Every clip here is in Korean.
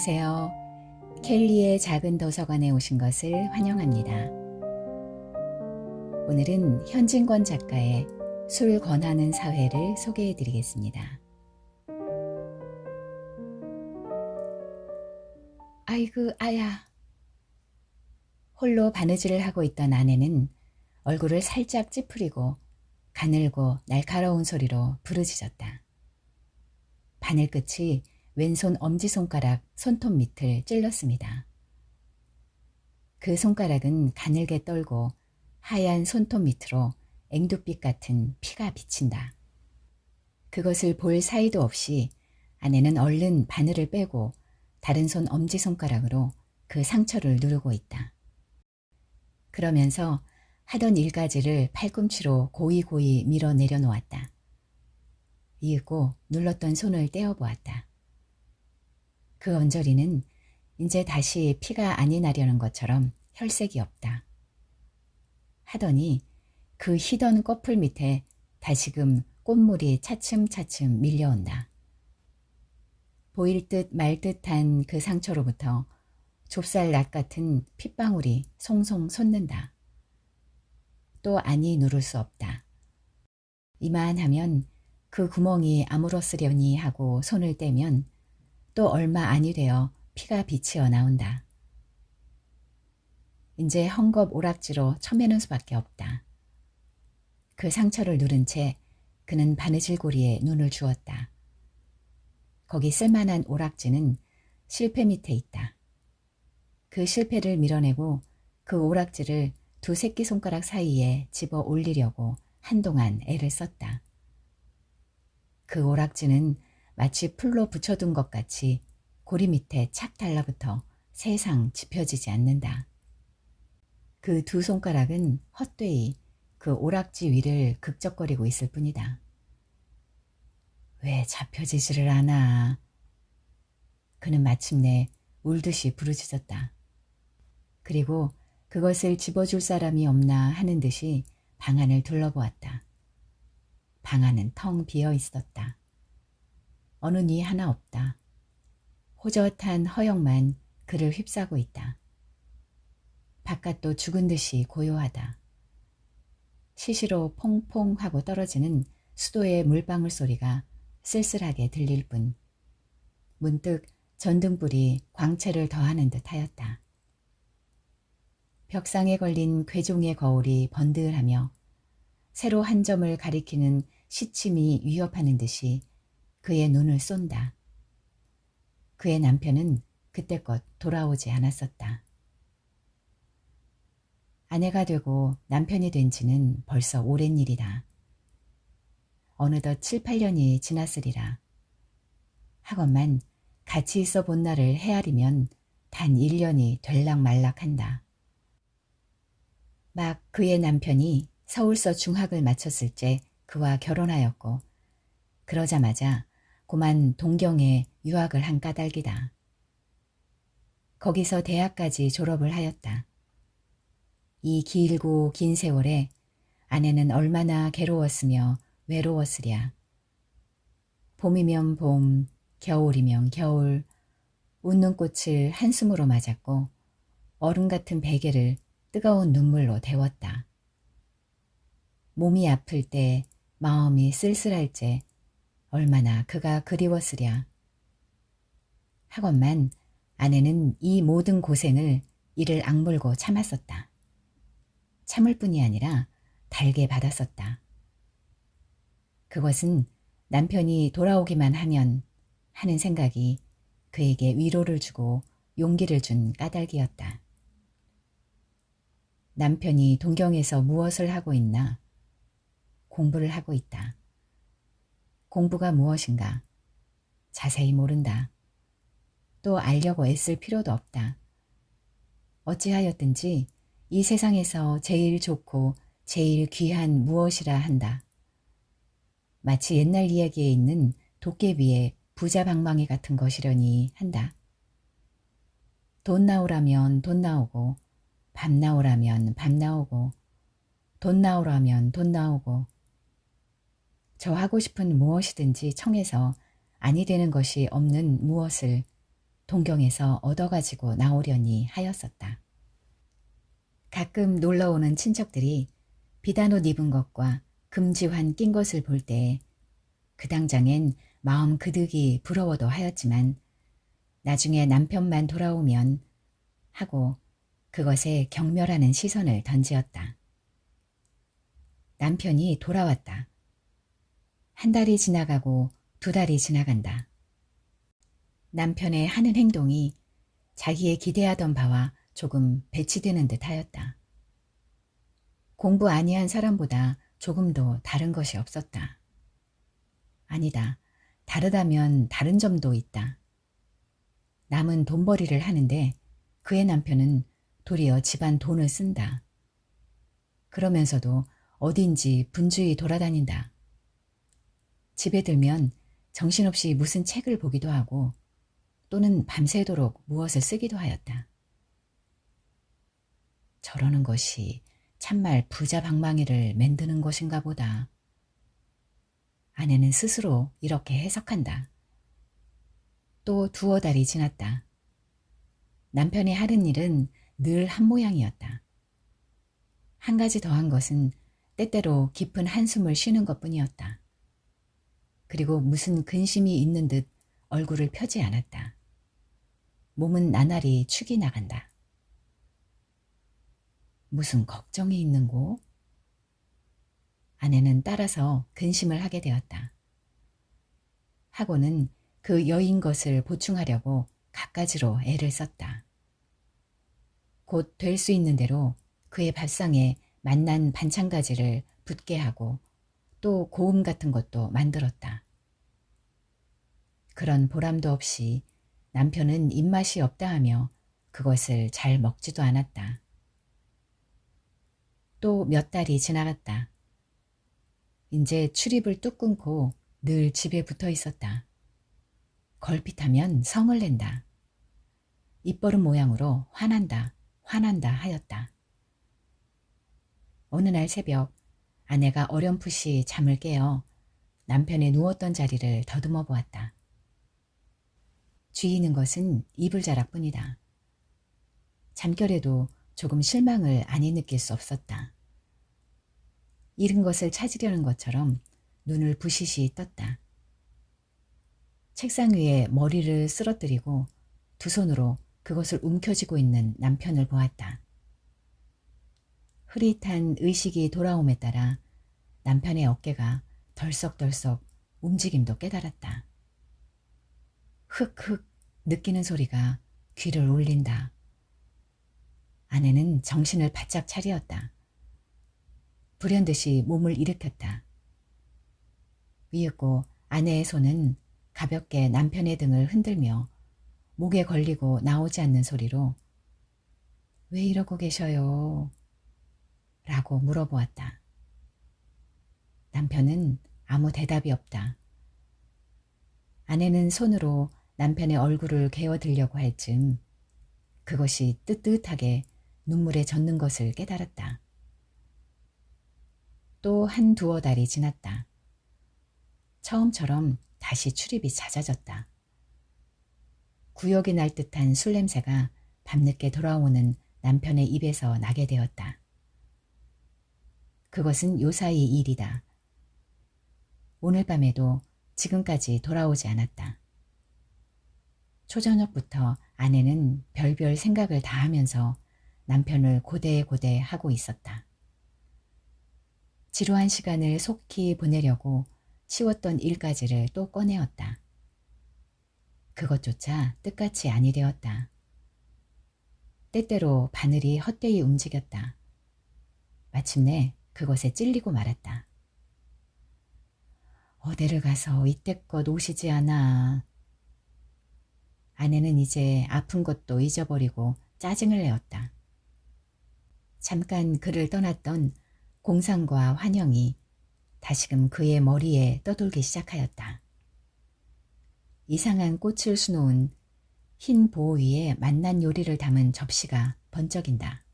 안녕하세요. 켈리의 작은 도서관에 오신 것을 환영합니다. 오늘은 현진권 작가의 술 권하는 사회를 소개해 드리겠습니다. 아이고 아야. 홀로 바느질을 하고 있던 아내는 얼굴을 살짝 찌푸리고 가늘고 날카로운 소리로 부르짖었다. 바늘 끝이 왼손 엄지손가락 손톱 밑을 찔렀습니다. 그 손가락은 가늘게 떨고 하얀 손톱 밑으로 앵두빛 같은 피가 비친다. 그것을 볼 사이도 없이 아내는 얼른 바늘을 빼고 다른 손 엄지손가락으로 그 상처를 누르고 있다. 그러면서 하던 일가지를 팔꿈치로 고이고이 밀어 내려놓았다. 이윽고 눌렀던 손을 떼어보았다. 그 언저리는 이제 다시 피가 안이 나려는 것처럼 혈색이 없다. 하더니 그 희던 꺼풀 밑에 다시금 꽃물이 차츰차츰 밀려온다. 보일 듯 말 듯한 그 상처로부터 좁쌀낫 같은 핏방울이 송송 솟는다. 또 안이 누를 수 없다. 이만하면 그 구멍이 아물었으려니 하고 손을 떼면 또 얼마 안이 되어 피가 비치어 나온다. 이제 헝겊 오락지로 쳐매는 수밖에 없다. 그 상처를 누른 채 그는 바느질고리에 눈을 주었다. 거기 쓸만한 오락지는 실패 밑에 있다. 그 실패를 밀어내고 그 오락지를 두 새끼손가락 사이에 집어 올리려고 한동안 애를 썼다. 그 오락지는 마치 풀로 붙여둔 것 같이 고리 밑에 착 달라붙어 세상 짚혀지지 않는다. 그 두 손가락은 헛되이 그 오락지 위를 극적거리고 있을 뿐이다. 왜 잡혀지지를 않아? 그는 마침내 울듯이 부르짖었다. 그리고 그것을 집어줄 사람이 없나 하는 듯이 방 안을 둘러보았다. 방 안은 텅 비어 있었다. 어느 니 하나 없다. 호젓한 허영만 그를 휩싸고 있다. 바깥도 죽은 듯이 고요하다. 시시로 퐁퐁 하고 떨어지는 수도의 물방울 소리가 쓸쓸하게 들릴 뿐 문득 전등불이 광채를 더하는 듯 하였다. 벽상에 걸린 괴종의 거울이 번들하며 세로 한 점을 가리키는 시침이 위협하는 듯이 그의 눈을 쏜다. 그의 남편은 그때껏 돌아오지 않았었다. 아내가 되고 남편이 된 지는 벌써 오랜 일이다. 어느덧 7, 8년이 지났으리라. 하건만 같이 있어 본 날을 헤아리면 단 1년이 될락말락한다. 막 그의 남편이 서울서 중학을 마쳤을 때 그와 결혼하였고 그러자마자 고만 동경에 유학을 한 까닭이다. 거기서 대학까지 졸업을 하였다. 이 길고 긴 세월에 아내는 얼마나 괴로웠으며 외로웠으랴. 봄이면 봄, 겨울이면 겨울, 웃는 꽃을 한숨으로 맞았고 얼음 같은 베개를 뜨거운 눈물로 데웠다. 몸이 아플 때, 마음이 쓸쓸할 때 얼마나 그가 그리웠으랴. 하건만 아내는 이 모든 고생을 이를 악물고 참았었다. 참을 뿐이 아니라 달게 받았었다. 그것은 남편이 돌아오기만 하면 하는 생각이 그에게 위로를 주고 용기를 준 까닭이었다. 남편이 동경에서 무엇을 하고 있나? 공부를 하고 있다. 공부가 무엇인가? 자세히 모른다. 또 알려고 애쓸 필요도 없다. 어찌하였든지 이 세상에서 제일 좋고 제일 귀한 무엇이라 한다. 마치 옛날 이야기에 있는 도깨비의 부자방망이 같은 것이려니 한다. 돈 나오라면 돈 나오고 밥 나오라면 밥 나오고 돈 나오라면 돈 나오고 저 하고 싶은 무엇이든지 청해서 아니 되는 것이 없는 무엇을 동경에서 얻어가지고 나오려니 하였었다. 가끔 놀러오는 친척들이 비단 옷 입은 것과 금지환 낀 것을 볼 때 그 당장엔 마음 그득이 부러워도 하였지만 나중에 남편만 돌아오면 하고 그것에 경멸하는 시선을 던지었다. 남편이 돌아왔다. 한 달이 지나가고 두 달이 지나간다. 남편의 하는 행동이 자기의 기대하던 바와 조금 배치되는 듯 하였다. 공부 아니한 사람보다 조금도 다른 것이 없었다. 아니다. 다르다면 다른 점도 있다. 남은 돈벌이를 하는데 그의 남편은 도리어 집안 돈을 쓴다. 그러면서도 어딘지 분주히 돌아다닌다. 집에 들면 정신없이 무슨 책을 보기도 하고 또는 밤새도록 무엇을 쓰기도 하였다. 저러는 것이 참말 부자방망이를 만드는 것인가 보다. 아내는 스스로 이렇게 해석한다. 또 두어 달이 지났다. 남편이 하는 일은 늘 한 모양이었다. 한 가지 더한 것은 때때로 깊은 한숨을 쉬는 것뿐이었다. 그리고 무슨 근심이 있는 듯 얼굴을 펴지 않았다. 몸은 나날이 축이 나간다. 무슨 걱정이 있는고? 아내는 따라서 근심을 하게 되었다. 하고는 그 여인 것을 보충하려고 갖가지로 애를 썼다. 곧 될 수 있는 대로 그의 밥상에 맛난 반찬가지를 붙게 하고 또 고음 같은 것도 만들었다. 그런 보람도 없이 남편은 입맛이 없다 하며 그것을 잘 먹지도 않았다. 또 몇 달이 지나갔다. 이제 출입을 뚝 끊고 늘 집에 붙어 있었다. 걸핏하면 성을 낸다. 입버릇 모양으로 화난다, 화난다 하였다. 어느 날 새벽 아내가 어렴풋이 잠을 깨어 남편의 누웠던 자리를 더듬어 보았다. 쥐이는 것은 이불자락뿐이다. 잠결에도 조금 실망을 아니 느낄 수 없었다. 잃은 것을 찾으려는 것처럼 눈을 부시시 떴다. 책상 위에 머리를 쓰러뜨리고 두 손으로 그것을 움켜쥐고 있는 남편을 보았다. 흐릿한 의식이 돌아옴에 따라 남편의 어깨가 덜썩덜썩 움직임도 깨달았다. 흑흑 느끼는 소리가 귀를 울린다. 아내는 정신을 바짝 차리었다. 불현듯이 몸을 일으켰다. 위윽고 아내의 손은 가볍게 남편의 등을 흔들며 목에 걸리고 나오지 않는 소리로 왜 이러고 계셔요? 라고 물어보았다. 남편은 아무 대답이 없다. 아내는 손으로 남편의 얼굴을 개어들려고 할 즈음 그것이 뜨뜻하게 눈물에 젖는 것을 깨달았다. 또 한 두어 달이 지났다. 처음처럼 다시 출입이 잦아졌다. 구역이 날 듯한 술 냄새가 밤늦게 돌아오는 남편의 입에서 나게 되었다. 그것은 요사이 일이다. 오늘 밤에도 지금까지 돌아오지 않았다. 초저녁부터 아내는 별별 생각을 다 하면서 남편을 고대고대 하고 있었다. 지루한 시간을 속히 보내려고 치웠던 일가지를 또 꺼내었다. 그것조차 뜻같이 아니 되었다. 때때로 바늘이 헛되이 움직였다. 마침내 그것에 찔리고 말았다. 어디를 가서 이때껏 오시지 않아. 아내는 이제 아픈 것도 잊어버리고 짜증을 내었다. 잠깐 그를 떠났던 공상과 환영이 다시금 그의 머리에 떠돌기 시작하였다. 이상한 꽃을 수놓은 흰 보호 위에 맛난 요리를 담은 접시가 번쩍인다.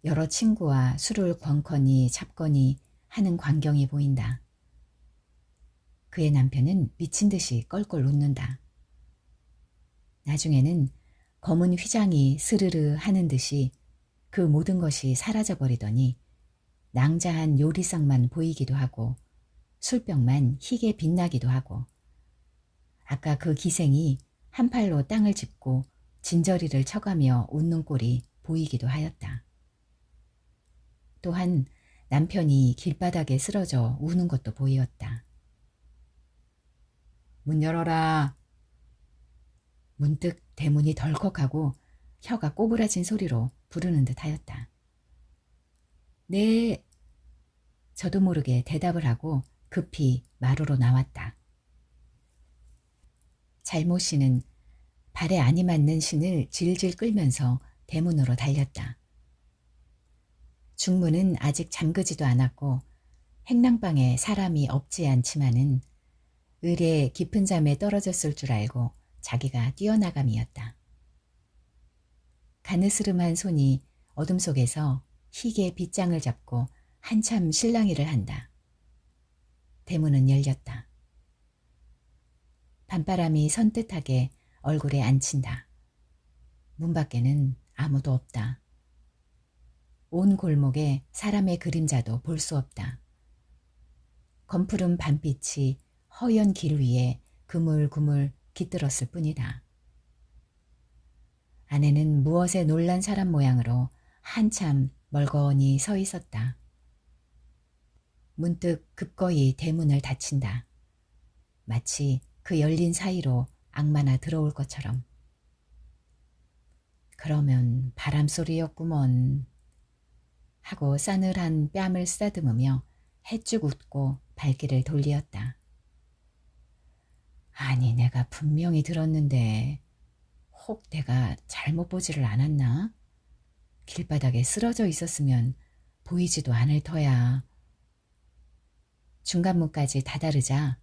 여러 친구와 술을 권커니 잡거니 하는 광경이 보인다. 그의 남편은 미친 듯이 껄껄 웃는다. 나중에는 검은 휘장이 스르르 하는 듯이 그 모든 것이 사라져버리더니 낭자한 요리상만 보이기도 하고 술병만 희게 빛나기도 하고 아까 그 기생이 한 팔로 땅을 짚고 진저리를 쳐가며 웃는 꼴이 보이기도 하였다. 또한 남편이 길바닥에 쓰러져 우는 것도 보이었다. 문 열어라. 문득 대문이 덜컥하고 혀가 꼬부라진 소리로 부르는 듯 하였다. 네. 저도 모르게 대답을 하고 급히 마루로 나왔다. 잘못 씨는 발에 안이 맞는 신을 질질 끌면서 대문으로 달렸다. 중문은 아직 잠그지도 않았고 행랑방에 사람이 없지 않지만은 을의 깊은 잠에 떨어졌을 줄 알고 자기가 뛰어나감이었다. 가느스름한 손이 어둠 속에서 희게 빗장을 잡고 한참 실랑이를 한다. 대문은 열렸다. 밤바람이 선뜻하게 얼굴에 안친다. 문 밖에는 아무도 없다. 온 골목에 사람의 그림자도 볼 수 없다. 검푸른 밤빛이 허연 길 위에 그물그물 깃들었을 뿐이다. 안에는 무엇에 놀란 사람 모양으로 한참 멀거니 서 있었다. 문득 급거이 대문을 닫힌다. 마치 그 열린 사이로 악마나 들어올 것처럼. 그러면 바람소리였구먼 하고 싸늘한 뺨을 쓰다듬으며 해쭉 웃고 발길을 돌리었다. 아니 내가 분명히 들었는데 혹 내가 잘못 보지를 않았나? 길바닥에 쓰러져 있었으면 보이지도 않을 터야. 중간문까지 다다르자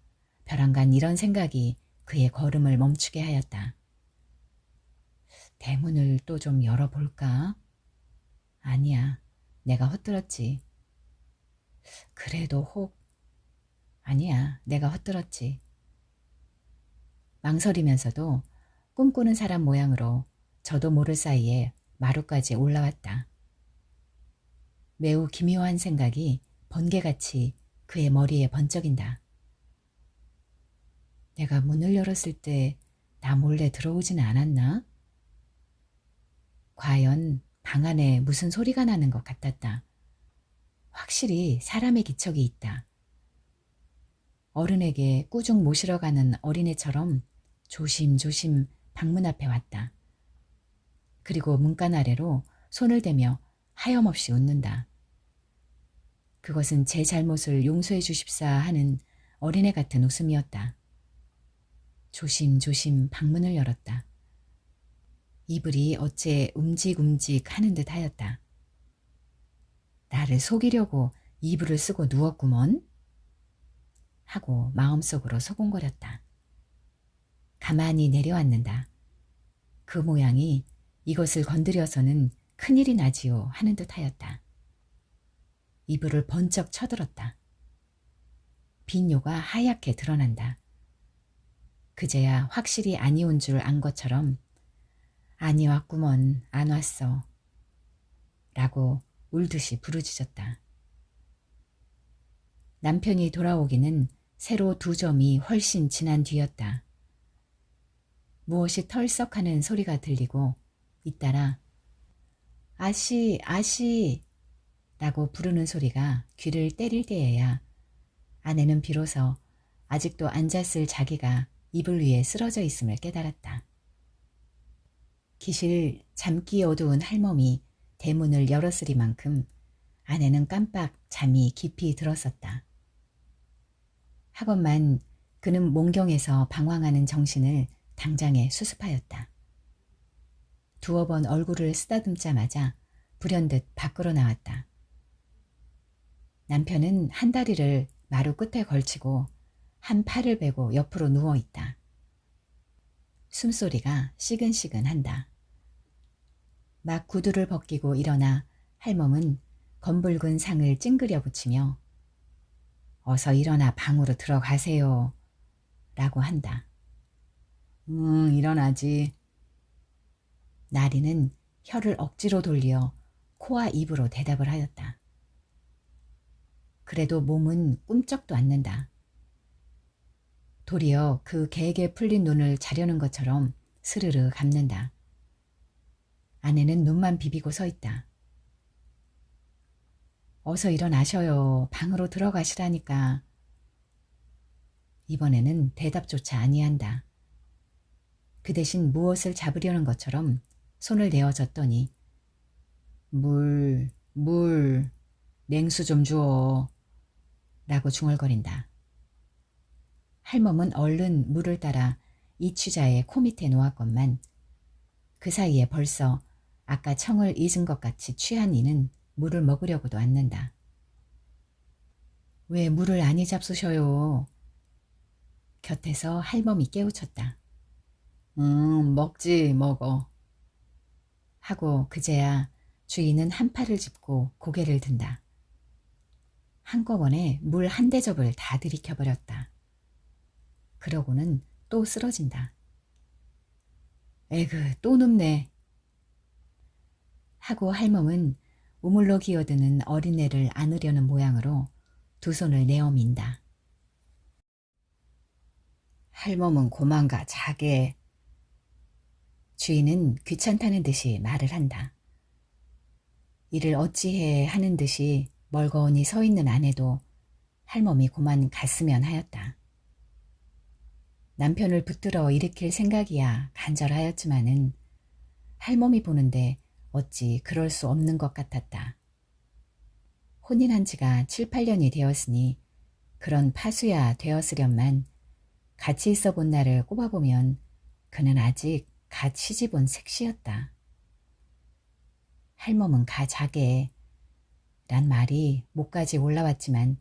벼랑간 이런 생각이 그의 걸음을 멈추게 하였다. 대문을 또 좀 열어볼까? 아니야, 내가 헛들었지. 그래도 혹... 아니야, 내가 헛들었지. 망설이면서도 꿈꾸는 사람 모양으로 저도 모를 사이에 마루까지 올라왔다. 매우 기묘한 생각이 번개같이 그의 머리에 번쩍인다. 내가 문을 열었을 때 나 몰래 들어오지는 않았나? 과연 방 안에 무슨 소리가 나는 것 같았다. 확실히 사람의 기척이 있다. 어른에게 꾸중 모시러 가는 어린애처럼 조심조심 방문 앞에 왔다. 그리고 문간 아래로 손을 대며 하염없이 웃는다. 그것은 제 잘못을 용서해 주십사 하는 어린애 같은 웃음이었다. 조심조심 방문을 열었다. 이불이 어째 움직움직 하는 듯 하였다. 나를 속이려고 이불을 쓰고 누웠구먼 하고 마음속으로 소곤거렸다. 가만히 내려앉는다. 그 모양이 이것을 건드려서는 큰일이 나지요 하는 듯 하였다. 이불을 번쩍 쳐들었다. 빈뇨가 하얗게 드러난다. 그제야 확실히 아니 온 줄 안 것처럼 아니 왔구먼 안 왔어 라고 울듯이 부르짖었다. 남편이 돌아오기는 새로 2점이 훨씬 지난 뒤였다. 무엇이 털썩하는 소리가 들리고 잇따라 아씨 아씨 라고 부르는 소리가 귀를 때릴 때에야 아내는 비로소 아직도 앉았을 자기가 이불 위에 쓰러져 있음을 깨달았다. 기실 잠기 어두운 할멈이 대문을 열었으리만큼 아내는 깜빡 잠이 깊이 들었었다. 하건만 그는 몽경에서 방황하는 정신을 당장에 수습하였다. 두어 번 얼굴을 쓰다듬자마자 불현듯 밖으로 나왔다. 남편은 한 다리를 마루 끝에 걸치고 한 팔을 베고 옆으로 누워있다. 숨소리가 시근시근한다. 막 구두를 벗기고 일어나 할멈은 검붉은 상을 찡그려 붙이며 어서 일어나 방으로 들어가세요 라고 한다. 일어나지. 나리는 혀를 억지로 돌려 코와 입으로 대답을 하였다. 그래도 몸은 꿈쩍도 않는다. 도리어 그 개에게 풀린 눈을 자려는 것처럼 스르르 감는다. 아내는 눈만 비비고 서 있다. 어서 일어나셔요. 방으로 들어가시라니까. 이번에는 대답조차 아니한다. 그 대신 무엇을 잡으려는 것처럼 손을 내어줬더니 물, 냉수 좀 주어 라고 중얼거린다. 할멈은 얼른 물을 따라 이 취자의 코 밑에 놓았건만 그 사이에 벌써 아까 청을 잊은 것 같이 취한 이는 물을 먹으려고도 않는다. 왜 물을 안이 잡수셔요? 곁에서 할멈이 깨우쳤다. 먹지 먹어. 하고 그제야 주인은 한 팔을 짚고 고개를 든다. 한꺼번에 물 한 대접을 다 들이켜버렸다. 그러고는 또 쓰러진다. 에그 또 눕네. 하고 할멈은 우물로 기어드는 어린애를 안으려는 모양으로 두 손을 내어 민다. 할멈은 고만가 자게. 주인은 귀찮다는 듯이 말을 한다. 이를 어찌해 하는 듯이 멀거니 서 있는 아내도 할멈이 고만 갔으면 하였다. 남편을 붙들어 일으킬 생각이야 간절하였지만은 할멈이 보는데 어찌 그럴 수 없는 것 같았다. 혼인한 지가 7, 8년이 되었으니 그런 파수야 되었으련만 같이 있어 본 날을 꼽아보면 그는 아직 갓 시집 온 색시였다. 할멈은 가 자게 란 말이 목까지 올라왔지만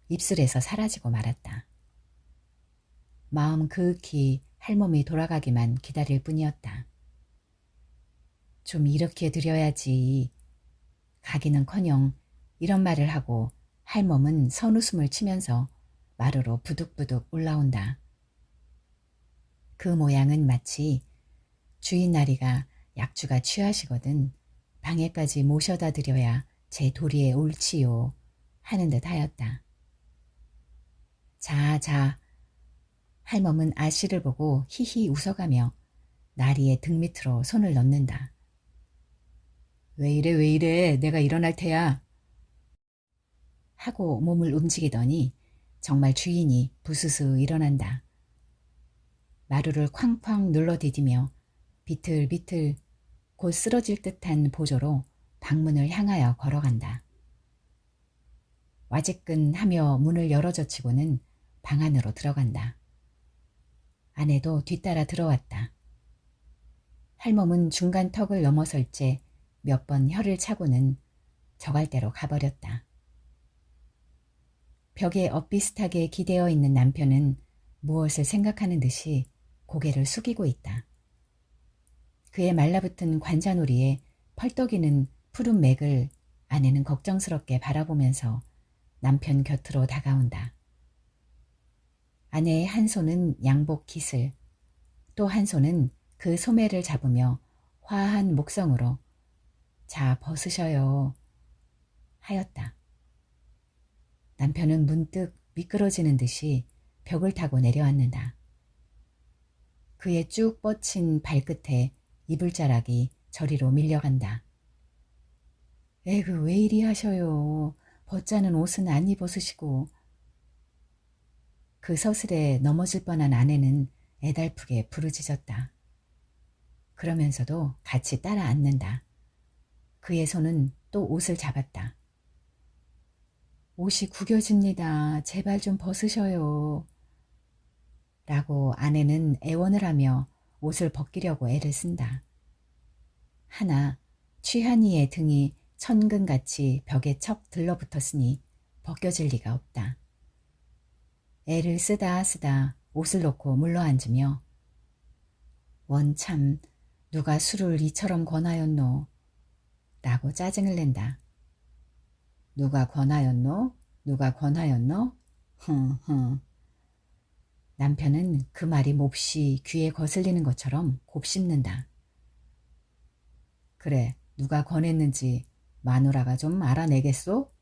입술에서 사라지고 말았다. 마음 그윽히 할멈이 돌아가기만 기다릴 뿐이었다. 좀 이렇게 드려야지. 가기는커녕 이런 말을 하고 할멈은 선웃음을 치면서 마루로 부득부득 올라온다. 그 모양은 마치 주인 나리가 약주가 취하시거든 방에까지 모셔다 드려야 제 도리에 옳지요 하는 듯 하였다. 자. 할멈은 아씨를 보고 히히 웃어가며 나리의 등 밑으로 손을 넣는다. 왜 이래 내가 일어날 테야. 하고 몸을 움직이더니 정말 주인이 부스스 일어난다. 마루를 쾅쾅 눌러디디며 비틀비틀 곧 쓰러질 듯한 보조로 방문을 향하여 걸어간다. 와지끈하며 문을 열어젖히고는 방 안으로 들어간다. 아내도 뒤따라 들어왔다. 할멈은 중간 턱을 넘어설 채 몇 번 혀를 차고는 저갈대로 가버렸다. 벽에 엇비슷하게 기대어 있는 남편은 무엇을 생각하는 듯이 고개를 숙이고 있다. 그의 말라붙은 관자놀이에 펄떡이는 푸른 맥을 아내는 걱정스럽게 바라보면서 남편 곁으로 다가온다. 아내의 한 손은 양복 깃을, 또 한 손은 그 소매를 잡으며 화한 목성으로 자 벗으셔요 하였다. 남편은 문득 미끄러지는 듯이 벽을 타고 내려앉는다. 그의 쭉 뻗친 발끝에 이불자락이 저리로 밀려간다. 에그 왜 이리 하셔요. 벗자는 옷은 안 입어쓰시고. 그 서슬에 넘어질 뻔한 아내는 애달프게 부르짖었다. 그러면서도 같이 따라 앉는다. 그의 손은 또 옷을 잡았다. 옷이 구겨집니다. 제발 좀 벗으셔요. 라고 아내는 애원을 하며 옷을 벗기려고 애를 쓴다. 하나 취한 이의 등이 천근같이 벽에 척 들러붙었으니 벗겨질 리가 없다. 애를 쓰다 옷을 놓고 물러앉으며 원참 누가 술을 이처럼 권하였노? 라고 짜증을 낸다. 누가 권하였노? 흥. 남편은 그 말이 몹시 귀에 거슬리는 것처럼 곱씹는다. 그래, 누가 권했는지 마누라가 좀 알아내겠소?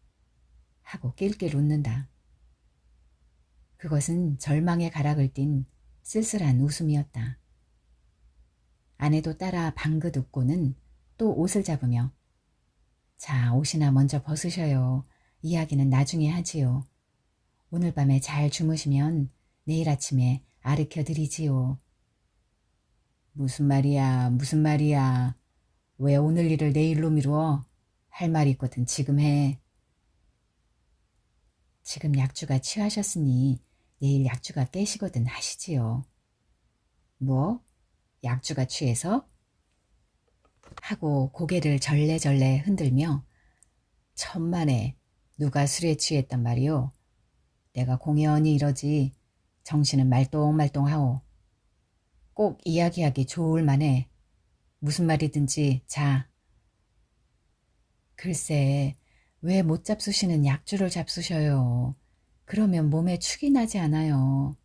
하고 낄낄 웃는다. 그것은 절망의 가락을 띤 쓸쓸한 웃음이었다. 아내도 따라 방긋 웃고는 또 옷을 잡으며 자, 옷이나 먼저 벗으셔요. 이야기는 나중에 하지요. 오늘 밤에 잘 주무시면 내일 아침에 아르켜 드리지요. 무슨 말이야, 무슨 말이야. 왜 오늘 일을 내일로 미루어? 할 말이 있거든 지금 해. 지금 약주가 취하셨으니 내일 약주가 깨시거든 하시지요. 뭐? 약주가 취해서? 하고 고개를 절레절레 흔들며 천만에 누가 술에 취했단 말이오. 내가 공연히 이러지 정신은 말똥말똥하오. 꼭 이야기하기 좋을 만해. 무슨 말이든지 자. 글쎄 왜 못 잡수시는 약주를 잡수셔요. 그러면 몸에 축이 나지 않아요.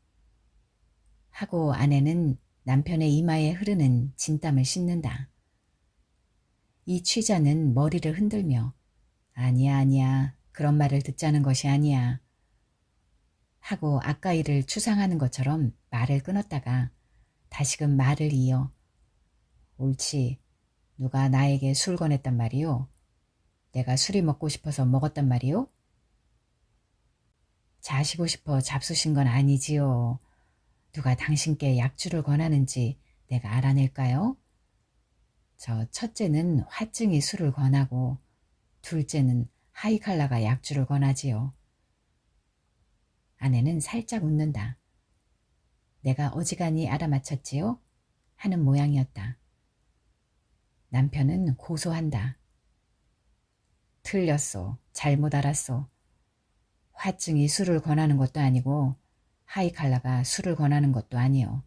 하고 아내는 남편의 이마에 흐르는 진땀을 씻는다. 이 취자는 머리를 흔들며 아니야 아니야 그런 말을 듣자는 것이 아니야 하고 아까 일을 추상하는 것처럼 말을 끊었다가 다시금 말을 이어 옳지 누가 나에게 술 권했단 말이오? 내가 술이 먹고 싶어서 먹었단 말이오? 자시고 싶어 잡수신 건 아니지요. 누가 당신께 약주를 권하는지 내가 알아낼까요? 저 첫째는 화증이 술을 권하고 둘째는 하이칼라가 약주를 권하지요. 아내는 살짝 웃는다. 내가 어지간히 알아맞혔지요? 하는 모양이었다. 남편은 고소한다. 틀렸소. 잘못 알았소. 화증이 술을 권하는 것도 아니고 하이칼라가 술을 권하는 것도 아니오.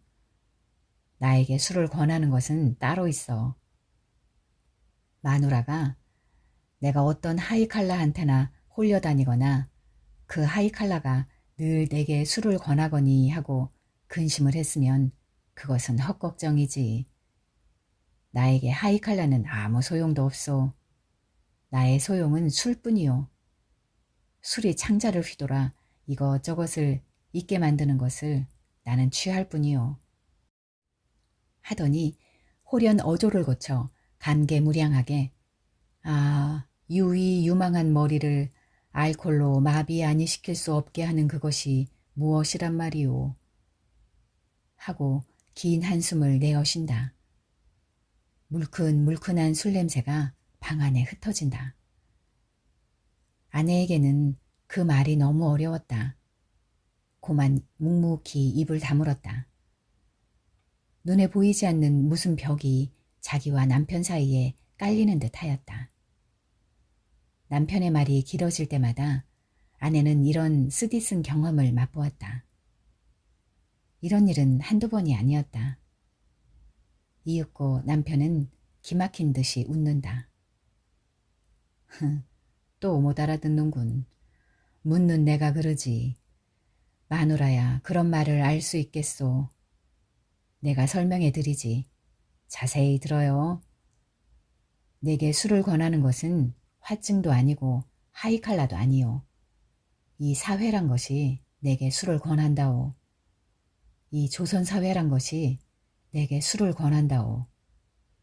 나에게 술을 권하는 것은 따로 있어. 마누라가 내가 어떤 하이칼라한테나 홀려다니거나 그 하이칼라가 늘 내게 술을 권하거니 하고 근심을 했으면 그것은 헛걱정이지. 나에게 하이칼라는 아무 소용도 없소. 나의 소용은 술뿐이요. 술이 창자를 휘돌아 이것저것을 잊게 만드는 것을 나는 취할 뿐이요. 하더니 홀연 어조를 거쳐 감개무량하게 아, 유망한 머리를 알코올로 마비 아니 시킬 수 없게 하는 그것이 무엇이란 말이오. 하고 긴 한숨을 내어 쉰다. 물큰물큰한 술 냄새가 방 안에 흩어진다. 아내에게는 그 말이 너무 어려웠다. 고만 묵묵히 입을 다물었다. 눈에 보이지 않는 무슨 벽이 자기와 남편 사이에 깔리는 듯 하였다. 남편의 말이 길어질 때마다 아내는 이런 쓰디쓴 경험을 맛보았다. 이런 일은 한두 번이 아니었다. 이윽고 남편은 기막힌 듯이 웃는다. 또 못 알아듣는군. 묻는 내가 그러지. 마누라야 그런 말을 알 수 있겠소. 내가 설명해 드리지. 자세히 들어요. 내게 술을 권하는 것은 화증도 아니고 하이칼라도 아니오. 이 사회란 것이 내게 술을 권한다오. 이 조선사회란 것이 내게 술을 권한다오.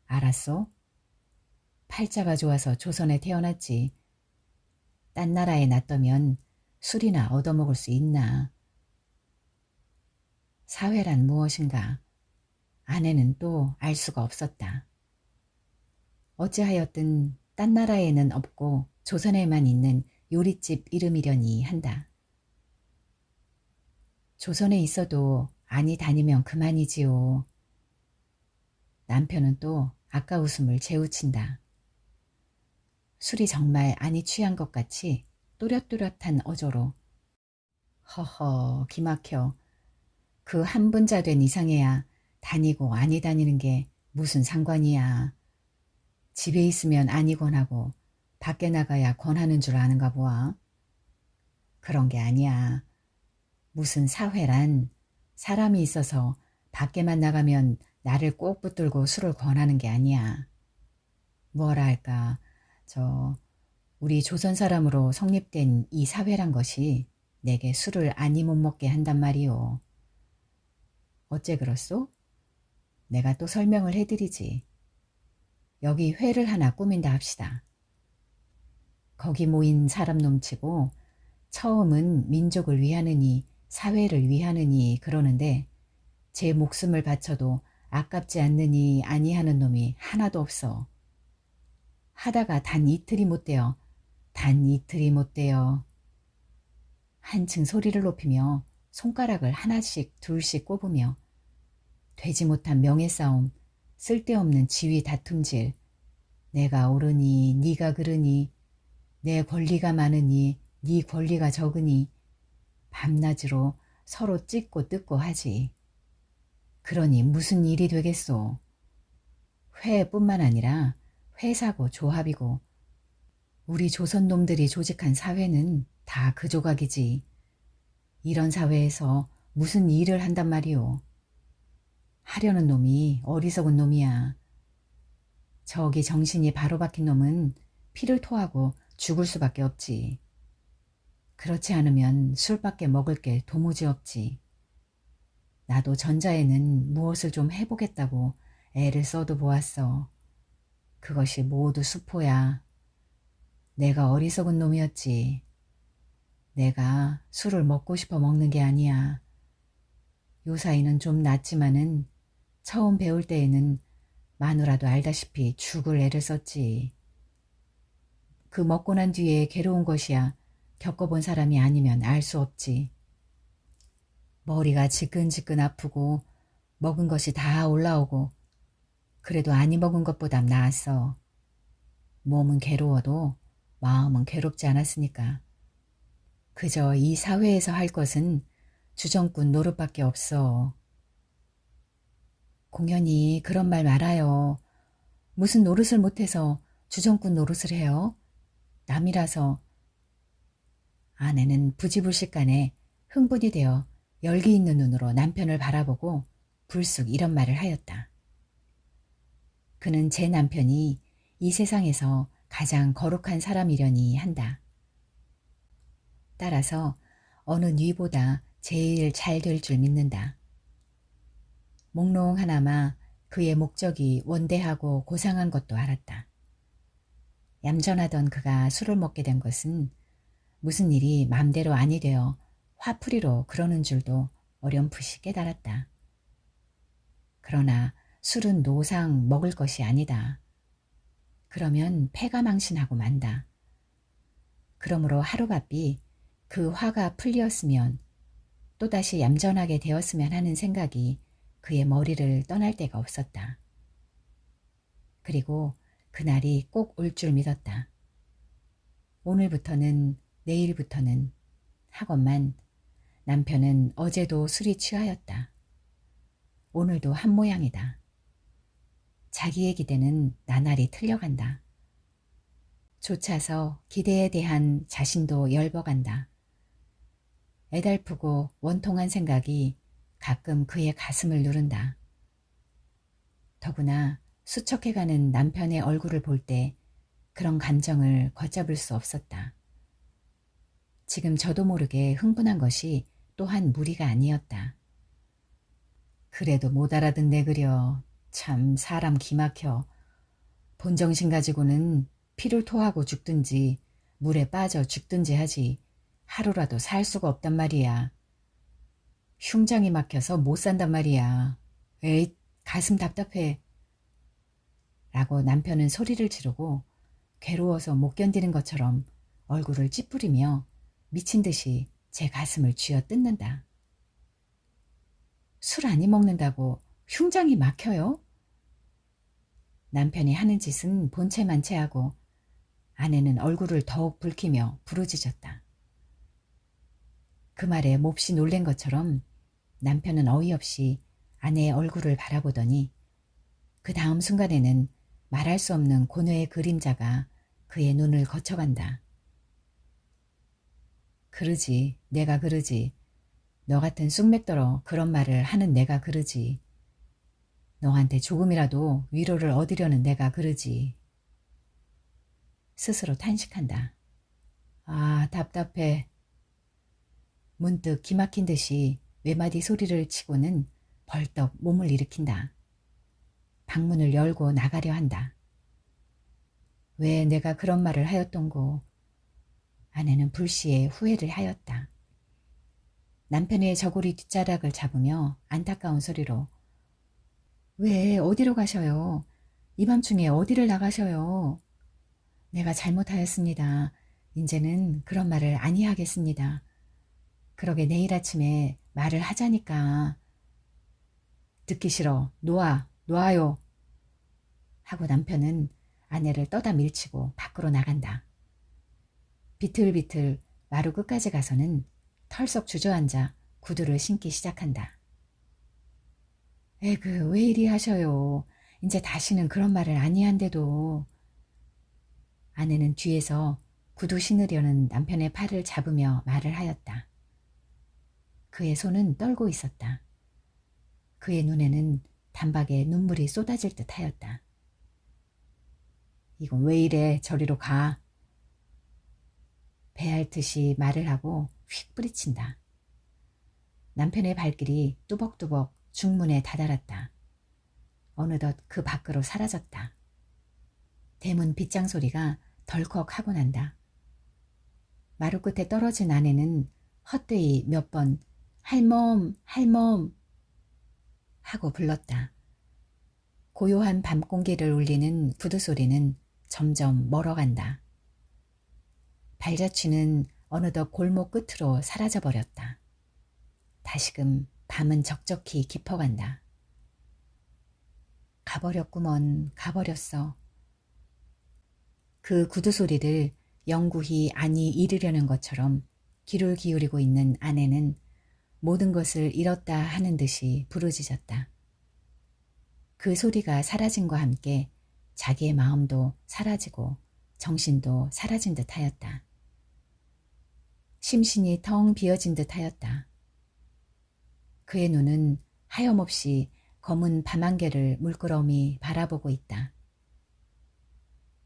알았소? 팔자가 좋아서 조선에 태어났지. 딴 나라에 놨더면 술이나 얻어먹을 수 있나. 사회란 무엇인가. 아내는 또 알 수가 없었다. 어찌하였든 딴 나라에는 없고 조선에만 있는 요릿집 이름이려니 한다. 조선에 있어도 아니 다니면 그만이지요. 남편은 또 아까 웃음을 재우친다. 술이 정말 아니 취한 것 같이 또렷또렷한 어조로 허허 기막혀. 그 한 분자 된 이상해야 다니고 아니 다니는 게 무슨 상관이야. 집에 있으면 아니 권하고 밖에 나가야 권하는 줄 아는가 보아. 그런 게 아니야. 무슨 사회란 사람이 있어서 밖에만 나가면 나를 꼭 붙들고 술을 권하는 게 아니야. 뭐라 할까, 우리 조선 사람으로 성립된 이 사회란 것이 내게 술을 아니 못 먹게 한단 말이오. 어째 그렇소? 내가 또 설명을 해드리지. 여기 회를 하나 꾸민다 합시다. 거기 모인 사람 놈치고 처음은 민족을 위하느니 사회를 위하느니 그러는데 제 목숨을 바쳐도 아깝지 않느니 아니하는 놈이 하나도 없어. 하다가 단 이틀이 못 되어 한층 소리를 높이며 손가락을 하나씩 둘씩 꼽으며 되지 못한 명예싸움, 쓸데없는 지위 다툼질, 내가 옳으니 네가 그르니 내 권리가 많으니 네 권리가 적으니 밤낮으로 서로 찢고 뜯고 하지. 그러니 무슨 일이 되겠소. 회뿐만 아니라 회사고 조합이고 우리 조선 놈들이 조직한 사회는 다 그 조각이지. 이런 사회에서 무슨 일을 한단 말이오. 하려는 놈이 어리석은 놈이야. 저기 정신이 바로 박힌 놈은 피를 토하고 죽을 수밖에 없지. 그렇지 않으면 술밖에 먹을 게 도무지 없지. 나도 전자에는 무엇을 좀 해보겠다고 애를 써도 보았어. 그것이 모두 수포야. 내가 어리석은 놈이었지. 내가 술을 먹고 싶어 먹는 게 아니야. 요사이는 좀 낫지만은 처음 배울 때에는 마누라도 알다시피 죽을 애를 썼지. 그 먹고 난 뒤에 괴로운 것이야 겪어본 사람이 아니면 알 수 없지. 머리가 지끈지끈 아프고 먹은 것이 다 올라오고 그래도 아니 먹은 것보단 나았어. 몸은 괴로워도 마음은 괴롭지 않았으니까. 그저 이 사회에서 할 것은 주정꾼 노릇밖에 없어. 공연히 그런 말 말아요. 무슨 노릇을 못해서 주정꾼 노릇을 해요? 남이라서. 아내는 부지불식간에 흥분이 되어 열기 있는 눈으로 남편을 바라보고 불쑥 이런 말을 하였다. 그는 제 남편이 이 세상에서 가장 거룩한 사람이려니 한다. 따라서 어느 뉘보다 제일 잘 될 줄 믿는다. 몽롱하나마 그의 목적이 원대하고 고상한 것도 알았다. 얌전하던 그가 술을 먹게 된 것은 무슨 일이 맘대로 아니 되어 화풀이로 그러는 줄도 어렴풋이 깨달았다. 그러나 술은 노상 먹을 것이 아니다. 그러면 패가 망신하고 만다. 그러므로 하루바삐 그 화가 풀리었으면 또다시 얌전하게 되었으면 하는 생각이 그의 머리를 떠날 데가 없었다. 그리고 그날이 꼭 올 줄 믿었다. 오늘부터는 내일부터는 하건만 남편은 어제도 술이 취하였다. 오늘도 한 모양이다. 자기의 기대는 나날이 틀려간다. 쫓아서 기대에 대한 자신도 열버간다. 애달프고 원통한 생각이 가끔 그의 가슴을 누른다. 더구나 수척해가는 남편의 얼굴을 볼 때 그런 감정을 걷잡을 수 없었다. 지금 저도 모르게 흥분한 것이 또한 무리가 아니었다. 그래도 못 알아듣네 그려. 참 사람 기막혀. 본정신 가지고는 피를 토하고 죽든지 물에 빠져 죽든지 하지 하루라도 살 수가 없단 말이야. 흉장이 막혀서 못 산단 말이야. 에잇, 가슴 답답해. 라고 남편은 소리를 지르고 괴로워서 못 견디는 것처럼 얼굴을 찌푸리며 미친 듯이 제 가슴을 쥐어 뜯는다. 술 아니 먹는다고 흉장이 막혀요? 남편이 하는 짓은 본체만체하고 아내는 얼굴을 더욱 붉히며 부르짖었다. 그 말에 몹시 놀란 것처럼 남편은 어이없이 아내의 얼굴을 바라보더니 그 다음 순간에는 말할 수 없는 고뇌의 그림자가 그의 눈을 거쳐간다. 그러지, 내가 그러지. 너 같은 쑥맥더러 그런 말을 하는 내가 그러지. 너한테 조금이라도 위로를 얻으려는 내가 그러지. 스스로 탄식한다. 아, 답답해. 문득 기막힌 듯이 외마디 소리를 치고는 벌떡 몸을 일으킨다. 방문을 열고 나가려 한다. 왜 내가 그런 말을 하였던고. 아내는 불시에 후회를 하였다. 남편의 저고리 뒷자락을 잡으며 안타까운 소리로 왜 어디로 가셔요? 이 밤중에 어디를 나가셔요? 내가 잘못하였습니다. 이제는 그런 말을 아니하겠습니다. 그러게 내일 아침에 말을 하자니까. 듣기 싫어. 놓아요. 하고 남편은 아내를 떠다 밀치고 밖으로 나간다. 비틀비틀 마루 끝까지 가서는 털썩 주저앉아 구두를 신기 시작한다. 에그, 왜 이리 하셔요. 이제 다시는 그런 말을 아니한데도. 아내는 뒤에서 구두 신으려는 남편의 팔을 잡으며 말을 하였다. 그의 손은 떨고 있었다. 그의 눈에는 단박에 눈물이 쏟아질 듯 하였다. 이건 왜 이래? 저리로 가. 배앓듯이 말을 하고 휙 뿌리친다. 남편의 발길이 뚜벅뚜벅 중문에 다다랐다. 어느덧 그 밖으로 사라졌다. 대문 빗장 소리가 덜컥 하고 난다. 마루 끝에 떨어진 아내는 헛되이 몇 번 할멈, 할멈 하고 불렀다. 고요한 밤 공기를 울리는 구두 소리는 점점 멀어간다. 발자취는 어느덧 골목 끝으로 사라져버렸다. 다시금 밤은 적적히 깊어간다. 가버렸구먼, 가버렸어. 그 구두 소리를 영구히 안이 잃으려는 것처럼 귀를 기울이고 있는 아내는 모든 것을 잃었다 하는 듯이 부르짖었다. 그 소리가 사라짐과 함께 자기의 마음도 사라지고 정신도 사라진 듯 하였다. 심신이 텅 비어진 듯 하였다. 그의 눈은 하염없이 검은 밤안개를 물끄러미 바라보고 있다.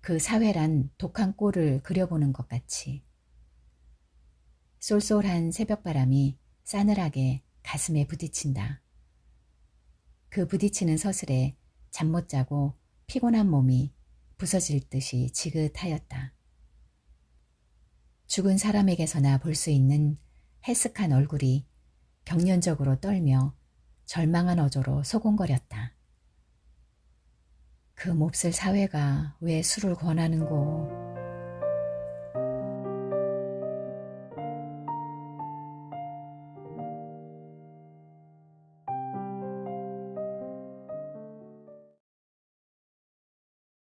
그 사회란 독한 꼴을 그려보는 것 같이. 쏠쏠한 새벽바람이 싸늘하게 가슴에 부딪힌다. 그 부딪히는 서슬에 잠 못 자고 피곤한 몸이 부서질 듯이 지긋하였다. 죽은 사람에게서나 볼 수 있는 해쓱한 얼굴이 경련적으로 떨며 절망한 어조로 소곤거렸다. 그 몹쓸 사회가 왜 술을 권하는고.